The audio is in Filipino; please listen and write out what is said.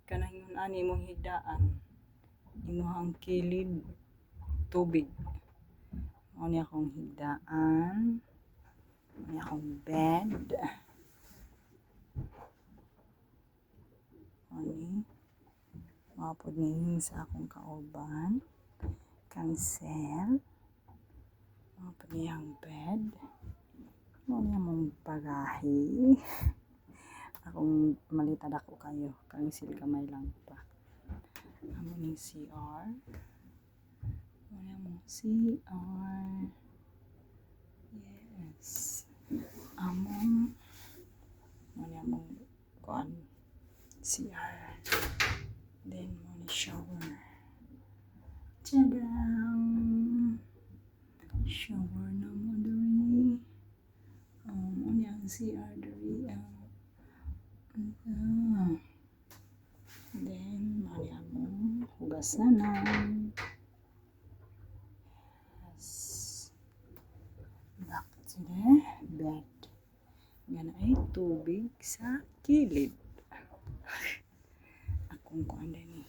kanang yun ani mong higdaan imuhang kilid tubig. Mao ni akong higdaan, mao ni akong bed. Ani mapod ni sa akong kauban cancel. Mapod ni ang bed. Mao ni among bagahe. Akong malita dako kayo, cancel kamay lang pa. Amo ning CR. Mao ni among CR. Yes. Mao ni among kuan CR. Then mao ni shower. Tadam! Shower na mo diri. Mao ni ang CR diri. Then mao ni among hugasanan. Yes. Back to the bed. Yan ay tubig sa kilid. Akong kuan din.